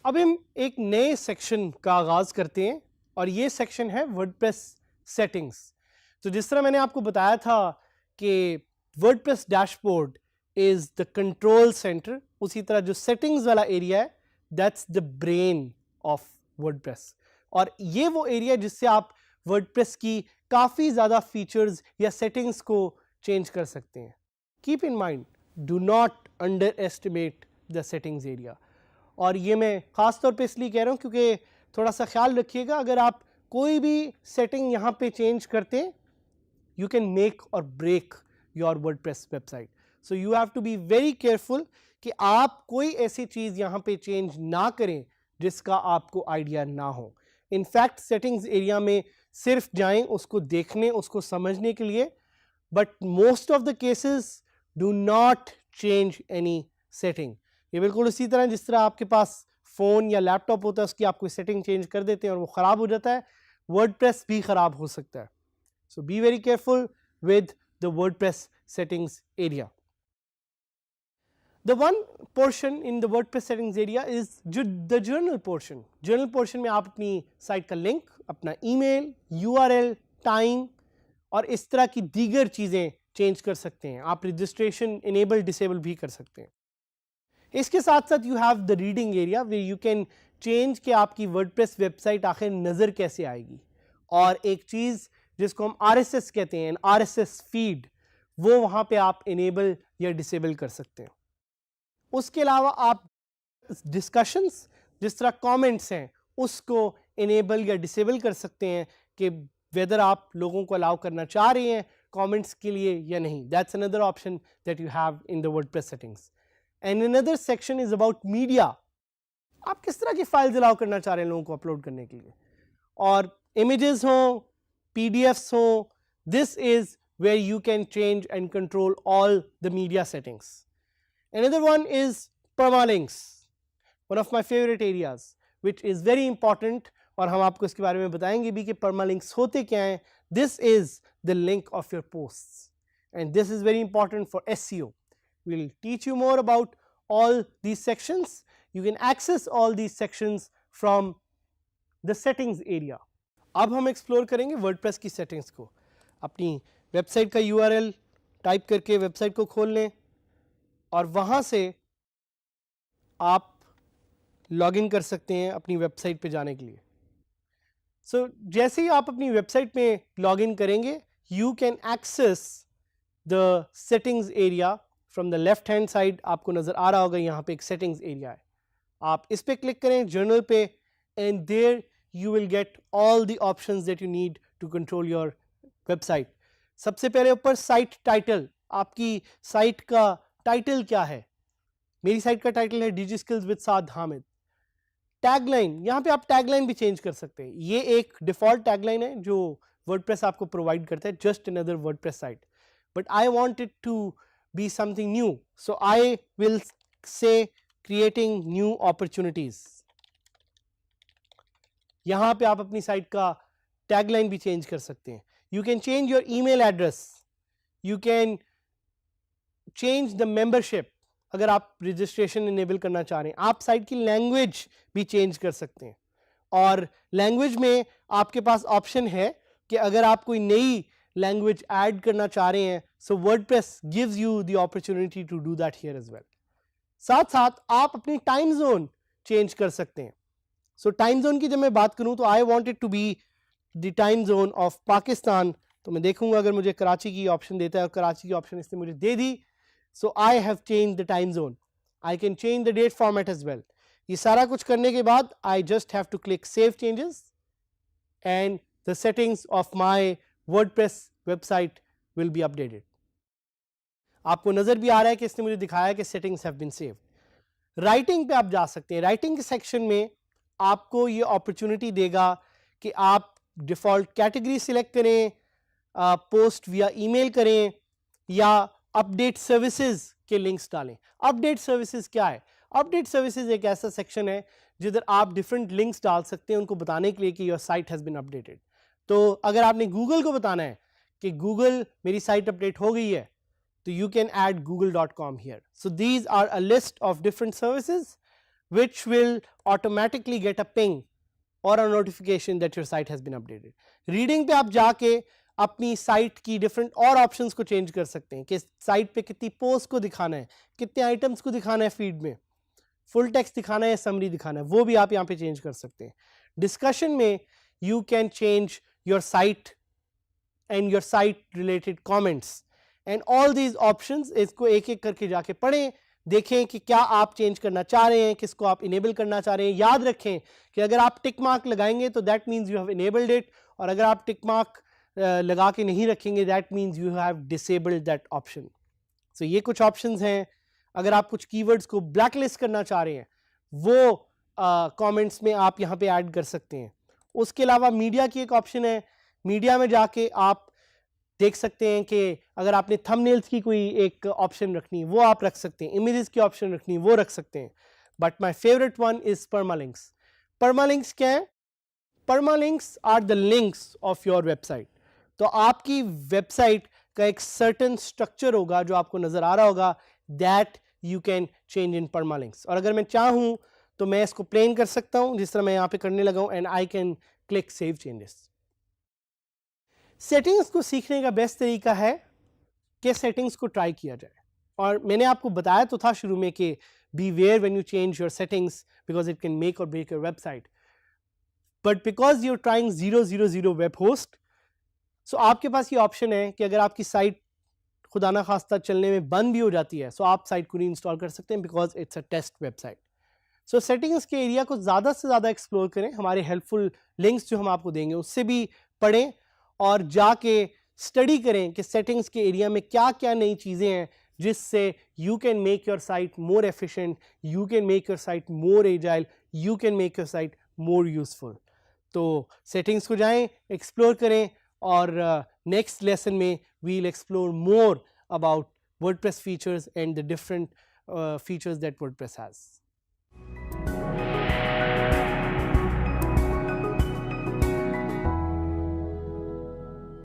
अब हम एक नए सेक्शन का आगाज करते हैं और ये सेक्शन है वर्डप्रेस सेटिंग्स। तो जिस तरह मैंने आपको बताया था कि WordPress dashboard is the control centre, उसी तरह जो सेटिंग्स वाला एरिया है that's the brain of WordPress, और ये वो एरिया जिससे आप वर्डप्रेस की काफ़ी ज़्यादा फीचर्स या सेटिंग्स को चेंज कर सकते हैं। Keep in mind, do not under estimate the settings area. और ये मैं ख़ास तौर पे इसलिए कह रहा हूँ क्योंकि थोड़ा सा ख्याल रखिएगा, अगर आप कोई भी सेटिंग यहाँ पे चेंज करते हैं you can make or break your WordPress website. So you have to be very careful कि आप कोई ऐसी चीज़ यहाँ पे चेंज ना करें जिसका आपको आइडिया ना हो। इनफैक्ट सेटिंग्स एरिया में सिर्फ जाएं उसको देखने, उसको समझने के लिए, but most of the cases do not change any setting. ये बिल्कुल उसी तरह जिस तरह आपके पास फ़ोन या लैपटॉप होता है उसकी आप कोई सेटिंग चेंज कर देते हैं और वो ख़राब हो जाता है, वर्डप्रेस भी ख़राब हो सकता है। So be very careful with the WordPress settings area. The one portion in the WordPress settings area is the general portion. General portion में आप अपनी साइट का लिंक, अपना ईमेल, यूआरएल, टाइम और इस तरह की दीगर चीज़ें चेंज कर सकते हैं। आप रजिस्ट्रेशन इनेबल डिसेबल भी कर सकते हैं। इसके साथ साथ you have the reading area way you can change कि आपकी वर्डप्रेस वेबसाइट आखिर नज़र कैसे आएगी, और एक चीज़ जिसको हम RSS कहते हैं, RSS फीड, वो वहाँ पे आप इनेबल या डिसेबल कर सकते हैं। उसके अलावा आप डिस्कशंस, जिस तरह कमेंट्स हैं, उसको इनेबल या डिसेबल कर सकते हैं कि वेदर आप लोगों को अलाउ करना चाह रहे हैं कमेंट्स के लिए या नहीं। That's another option that you have in the WordPress settings. And another section is about media. आप किस तरह की फाइल्स अलाउ करना चाह रहे हैं लोगों को अपलोड करने के लिए, और इमेजेस हों, PDFs हों, this is where you can change and control all the media settings. Another one is permalinks, one of my favorite areas, which is very important, और हम आपको इसके बारे में बताएंगे भी कि permalinks होते क्या हैं। This is the link of your posts and this is very important for SEO. We'll teach you more about all these sections. You can access all these sections from the settings area. अब हम explore करेंगे WordPress की settings को। अपनी website का URL type करके website को खोल लें और वहाँ से आप लॉगिन कर सकते हैं अपनी वेबसाइट पे जाने के लिए। सो जैसे ही आप अपनी वेबसाइट में लॉगिन करेंगे you can access the settings area from the left hand side. आपको नज़र आ रहा होगा यहाँ पे एक सेटिंग्स एरिया है, आप इस पे क्लिक करें जर्नल पे, and there you will get all the options that you need to control your website. सबसे पहले ऊपर साइट टाइटल, आपकी साइट का टाइटल क्या है। मेरी साइट का टाइटल है Digi skills with Saad Hamid. Tagline, यहाँ पे आप टैगलाइन भी चेंज कर सकते हैं। ये एक डिफॉल्ट टैगलाइन है जो वर्डप्रेस आपको प्रोवाइड करता है, just another WordPress site, but I want it to be something new, so I will say creating new opportunities. यहाँ पे आप अपनी साइट का टैगलाइन भी चेंज कर सकते हैं। You can change your email address, you can change the membership, अगर आप रजिस्ट्रेशन इनेबल करना चाह रहे हैं। आप साइट की लैंग्वेज भी चेंज कर सकते हैं, और लैंग्वेज में आपके पास ऑप्शन है कि अगर आप कोई नई लैंग्वेज ऐड करना चाह रहे हैं, so WordPress gives you the opportunity to do that here as well. साथ साथ आप अपनी टाइम जोन चेंज कर सकते हैं। सो टाइम जोन की जब मैं बात करूं तो I want it to be the time zone of Pakistan, तो मैं देखूंगा अगर मुझे कराची की ऑप्शन देता है, और कराची की ऑप्शन इसने मुझे दे दी, so I have changed the time zone. I can change the date format as well. ये सारा कुछ करने के बाद I just have to click save changes and the settings of my WordPress website will be updated. आपको नज़र भी आ रहा है कि इसने मुझे दिखाया कि settings have been saved. Writing पे आप जा सकते हैं। राइटिंग के सेक्शन में आपको ये अपॉर्चुनिटी देगा कि आप डिफ़ॉल्ट कैटेगरी सिलेक्ट करें, पोस्ट विया ईमेल करें या अपडेट सर्विसेज के लिंक्स डालें। अपडेट सर्विसेज क्या है? अपडेट सर्विसेज एक ऐसा सेक्शन है जिधर आप डिफरेंट लिंक्स डाल सकते हैं उनको बताने के लिए कि your site has been updated. तो अगर आपने गूगल को बताना है कि गूगल मेरी साइट अपडेट हो गई है, तो you can add google.com here. So these are a list of different services which will automatically get a ping or a notification that your site has been updated. Reading पे आप जाके अपनी site की different और options को change कर सकते हैं कि साइट पे कितनी पोस्ट को दिखाना है, कितने आइटम्स को दिखाना है फीड में, फुल टेक्स्ट दिखाना है या समरी दिखाना है, वो भी आप यहाँ पे चेंज कर सकते हैं। डिस्कशन में you can change your site and your site related comments and all these options. इसको एक एक करके जाके पढ़ें, देखें कि क्या आप चेंज करना चाह रहे हैं, किसको आप इनेबल करना चाह रहे हैं। याद रखें कि अगर आप टिक मार्क लगाएंगे तो that means you have enabled it, और अगर आप टिक मार्क लगा के नहीं रखेंगे that means you have disabled that option. So ये कुछ ऑप्शंस हैं। अगर आप कुछ कीवर्ड्स को ब्लैकलिस्ट करना चाह रहे हैं वो कमेंट्स में आप यहाँ पे ऐड कर सकते हैं। उसके अलावा मीडिया की एक ऑप्शन है, मीडिया में जाके आप देख सकते हैं कि अगर आपने थंबनेल्स की कोई एक ऑप्शन रखनी है वो आप रख सकते हैं, इमेजेस की ऑप्शन रखनी है वो रख सकते हैं। But my favourite one is permalinks. Permalinks क्या है? Permalinks are the links of your website. तो आपकी वेबसाइट का एक सर्टेन स्ट्रक्चर होगा जो आपको नजर आ रहा होगा, that you can change in permalinks. और अगर मैं चाहूँ तो मैं इसको प्लेन कर सकता हूँ जिस तरह मैं यहाँ पे करने लगा हूँ, and I can click save changes. Settings को सीखने का बेस्ट तरीका है कि सेटिंग्स को ट्राई किया जाए। और मैंने आपको बताया तो था शुरू में कि be aware when you change your settings because it can make or break your website. But because you are trying 000 web host, so आपके पास ये ऑप्शन है कि अगर आपकी साइट खुदा ना खास्ता चलने में बंद भी हो जाती है, सो आप साइट को रीइंस्टॉल कर सकते हैं because it's a test website. So settings के एरिया को ज़्यादा से ज़्यादा एक्सप्लोर करें। हमारे हेल्पफुल लिंक्स जो हम आपको देंगे उससे भी पढ़ें और जाके स्टडी करें कि सेटिंग्स के एरिया में क्या क्या नई चीज़ें हैं जिससे you can make your site more efficient, you can make your site more agile, you can make your site more useful. तो सेटिंग्स को जाएं, एक्सप्लोर करें, और नेक्स्ट लेसन में we will explore more about WordPress features and the different features that WordPress has.